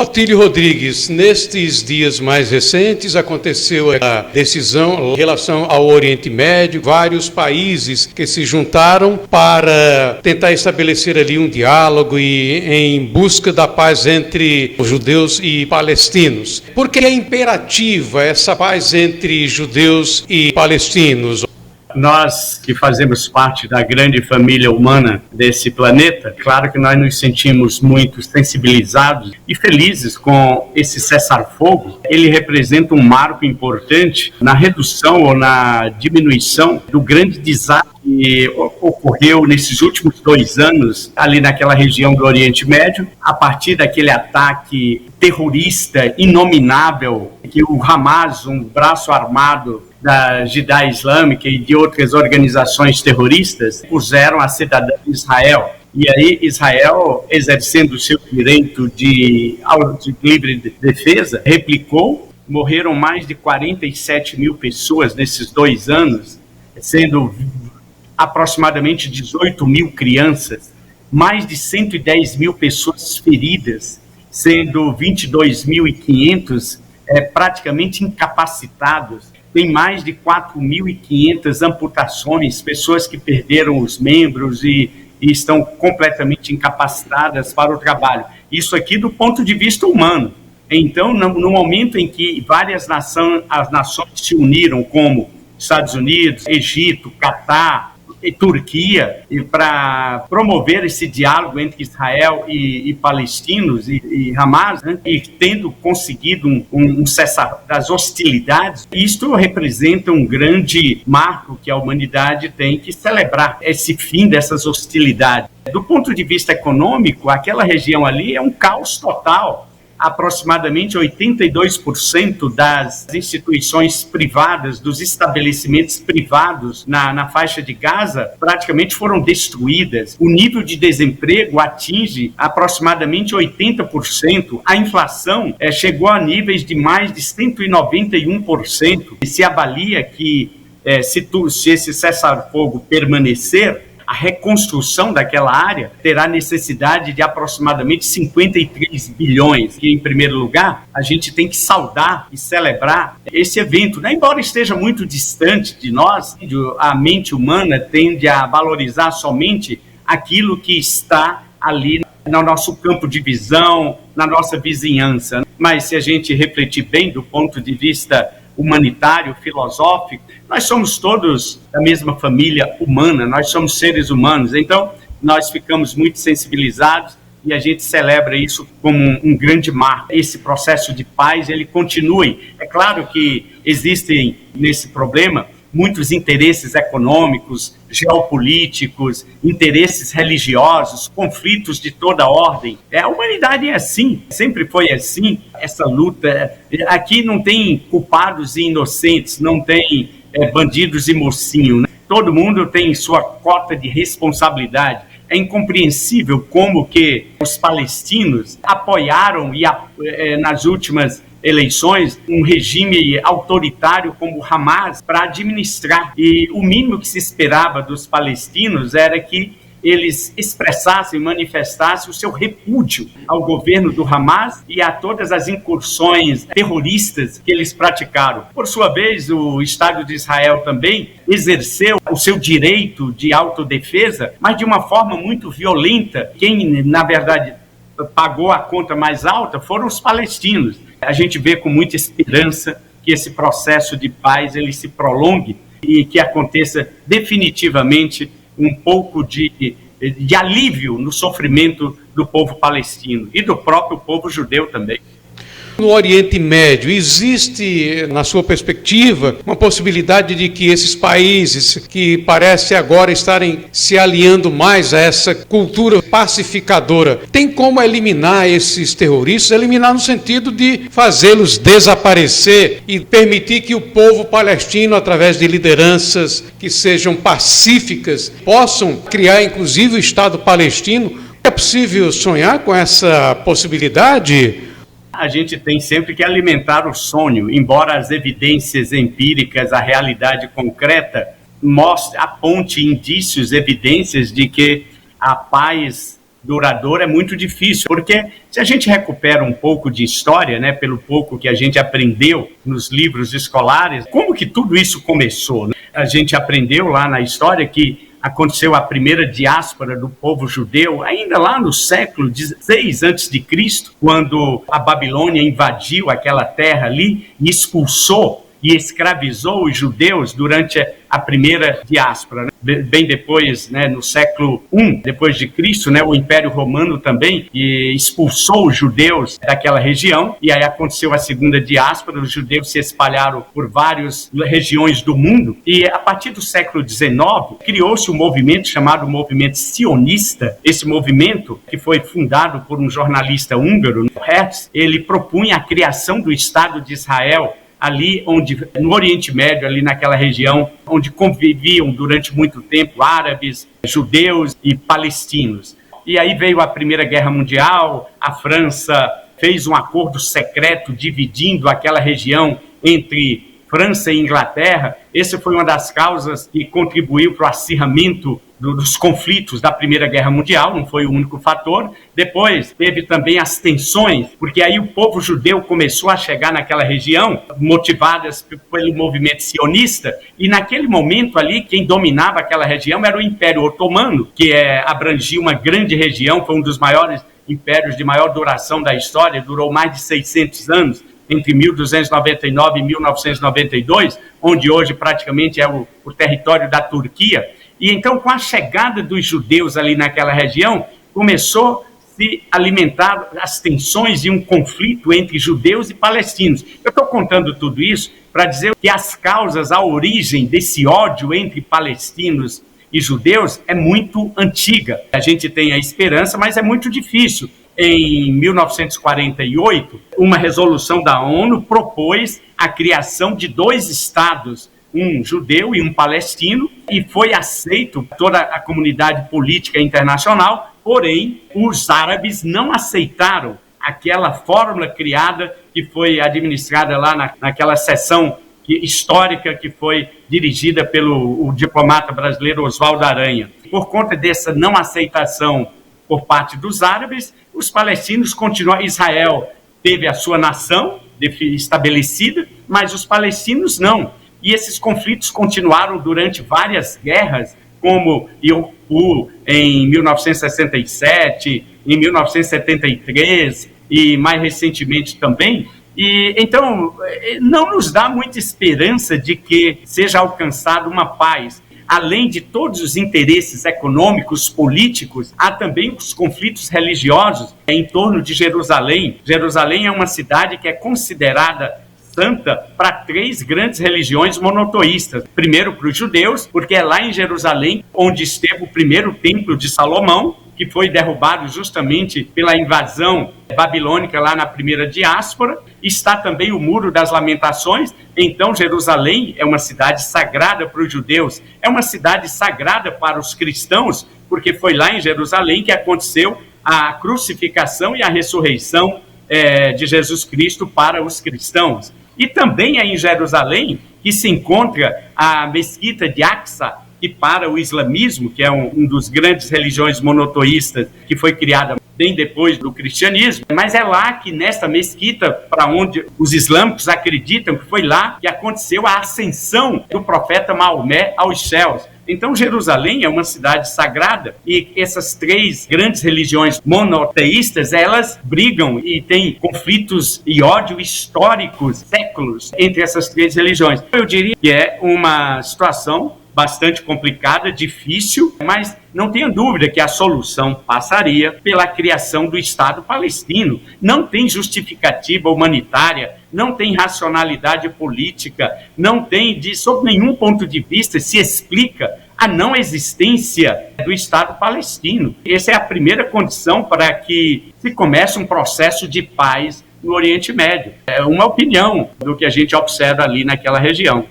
Otílio Rodrigues, nestes dias mais recentes aconteceu a decisão em relação ao Oriente Médio, vários países que se juntaram para tentar estabelecer ali um diálogo e em busca da paz entre os judeus e palestinos. Por que é imperativa essa paz entre judeus e palestinos? Nós que fazemos parte da grande família humana desse planeta, claro que nós nos sentimos muito sensibilizados e felizes com esse cessar-fogo. Ele representa um marco importante na redução ou na diminuição do grande desastre que ocorreu nesses últimos 2 anos ali naquela região do Oriente Médio, a partir daquele ataque terrorista inominável que o Hamas, um braço armado da Jihad Islâmica e de outras organizações terroristas, puseram a cidadã de Israel. E aí Israel, exercendo o seu direito de livre defesa, replicou. Morreram mais de 47 mil pessoas nesses 2 anos, sendo aproximadamente 18 mil crianças, mais de 110 mil pessoas feridas, sendo 22.500 praticamente incapacitados. Tem mais de 4.500 amputações, pessoas que perderam os membros e estão completamente incapacitadas para o trabalho. Isso aqui do ponto de vista humano. Então, no momento em que as nações se uniram, como Estados Unidos, Egito, Catar e Turquia, para promover esse diálogo entre Israel e palestinos e Hamas, né, e tendo conseguido um cessar das hostilidades, isto representa um grande marco que a humanidade tem que celebrar, esse fim dessas hostilidades. Do ponto de vista econômico, aquela região ali é um caos total. Aproximadamente 82% das instituições privadas, dos estabelecimentos privados na faixa de Gaza, praticamente foram destruídas. O nível de desemprego atinge aproximadamente 80%. A inflação chegou a níveis de mais de 191%. E se avalia que se esse cessar-fogo permanecer, a reconstrução daquela área terá necessidade de aproximadamente 53 bilhões. E, em primeiro lugar, a gente tem que saudar e celebrar esse evento, né? Embora esteja muito distante de nós, a mente humana tende a valorizar somente aquilo que está ali no nosso campo de visão, na nossa vizinhança. Mas se a gente refletir bem do ponto de vista humanitário, filosófico, nós somos todos da mesma família humana, nós somos seres humanos, então nós ficamos muito sensibilizados e a gente celebra isso como um grande marco. Esse processo de paz, ele continue. É claro que existem nesse problema muitos interesses econômicos, geopolíticos, interesses religiosos, conflitos de toda ordem. A humanidade é assim, sempre foi assim, essa luta. Aqui não tem culpados e inocentes, não tem bandidos e mocinho, né? Todo mundo tem sua cota de responsabilidade. É incompreensível como que os palestinos apoiaram nas últimas eleições um regime autoritário como o Hamas para administrar. E o mínimo que se esperava dos palestinos era que eles expressassem, manifestassem o seu repúdio ao governo do Hamas e a todas as incursões terroristas que eles praticaram. Por sua vez, o Estado de Israel também exerceu o seu direito de autodefesa, mas de uma forma muito violenta. Quem, na verdade, pagou a conta mais alta foram os palestinos. A gente vê com muita esperança que esse processo de paz ele se prolongue e que aconteça definitivamente um pouco de alívio no sofrimento do povo palestino e do próprio povo judeu também. No Oriente Médio, existe, na sua perspectiva, uma possibilidade de que esses países que parecem agora estarem se alinhando mais a essa cultura pacificadora, tem como eliminar esses terroristas? Eliminar no sentido de fazê-los desaparecer e permitir que o povo palestino, através de lideranças que sejam pacíficas, possam criar inclusive o Estado palestino? É possível sonhar com essa possibilidade? A gente tem sempre que alimentar o sonho, embora as evidências empíricas, a realidade concreta, aponte indícios, evidências de que a paz duradoura é muito difícil, porque se a gente recupera um pouco de história, né, pelo pouco que a gente aprendeu nos livros escolares, como que tudo isso começou, né? A gente aprendeu lá na história que aconteceu a primeira diáspora do povo judeu, ainda lá no século XVI a.C., quando a Babilônia invadiu aquela terra ali e expulsou e escravizou os judeus durante a primeira diáspora, né? Bem depois, né, no século I depois de Cristo, né, o Império Romano também expulsou os judeus daquela região, e aí aconteceu a segunda diáspora. Os judeus se espalharam por várias regiões do mundo, e a partir do século XIX criou-se um movimento chamado movimento sionista. Esse movimento, que foi fundado por um jornalista húngaro, Herz, ele propunha a criação do Estado de Israel ali onde, no Oriente Médio, ali naquela região, onde conviviam durante muito tempo árabes, judeus e palestinos. E aí veio a Primeira Guerra Mundial, a França fez um acordo secreto dividindo aquela região entre França e Inglaterra. Essa foi uma das causas que contribuiu para o acirramento dos conflitos da Primeira Guerra Mundial, não foi o único fator. Depois teve também as tensões, porque aí o povo judeu começou a chegar naquela região, motivadas pelo movimento sionista, e naquele momento ali, quem dominava aquela região era o Império Otomano, que abrangia uma grande região, foi um dos maiores impérios de maior duração da história, durou mais de 600 anos, entre 1299 e 1992, onde hoje praticamente é o território da Turquia. E então, com a chegada dos judeus ali naquela região, começou a se alimentar as tensões e um conflito entre judeus e palestinos. Eu estou contando tudo isso para dizer que as causas, a origem desse ódio entre palestinos e judeus é muito antiga. A gente tem a esperança, mas é muito difícil. Em 1948, uma resolução da ONU propôs a criação de 2 estados, um judeu e um palestino, e foi aceito por toda a comunidade política internacional, porém, os árabes não aceitaram aquela fórmula criada, que foi administrada lá naquela sessão histórica que foi dirigida pelo diplomata brasileiro Oswaldo Aranha. Por conta dessa não aceitação por parte dos árabes, os palestinos continuaram. Israel teve a sua nação estabelecida, mas os palestinos não. E esses conflitos continuaram durante várias guerras, como Yom Kippur em 1967, em 1973 e mais recentemente também. E então não nos dá muita esperança de que seja alcançada uma paz. Além de todos os interesses econômicos, políticos, há também os conflitos religiosos em torno de Jerusalém. Jerusalém é uma cidade que é considerada santa para 3 grandes religiões monoteístas. Primeiro, para os judeus, porque é lá em Jerusalém onde esteve o primeiro templo de Salomão, que foi derrubado justamente pela invasão babilônica lá na primeira diáspora. Está também o Muro das Lamentações. Então, Jerusalém é uma cidade sagrada para os judeus, é uma cidade sagrada para os cristãos, porque foi lá em Jerusalém que aconteceu a crucificação e a ressurreição de Jesus Cristo para os cristãos. E também é em Jerusalém que se encontra a Mesquita de Aqsa, que para o islamismo, que é um dos grandes religiões monoteístas, que foi criada bem depois do cristianismo, mas é lá que, nesta mesquita, para onde os islâmicos acreditam que foi lá que aconteceu a ascensão do profeta Maomé aos céus. Então, Jerusalém é uma cidade sagrada, e essas 3 grandes religiões monoteístas, elas brigam e têm conflitos e ódio históricos, séculos, entre essas 3 religiões. Eu diria que é uma situação bastante complicada, difícil, mas não tenha dúvida que a solução passaria pela criação do Estado palestino. Não tem justificativa humanitária, não tem racionalidade política, não tem, sob nenhum ponto de vista, se explica a não existência do Estado palestino. Essa é a primeira condição para que se comece um processo de paz no Oriente Médio. É uma opinião do que a gente observa ali naquela região.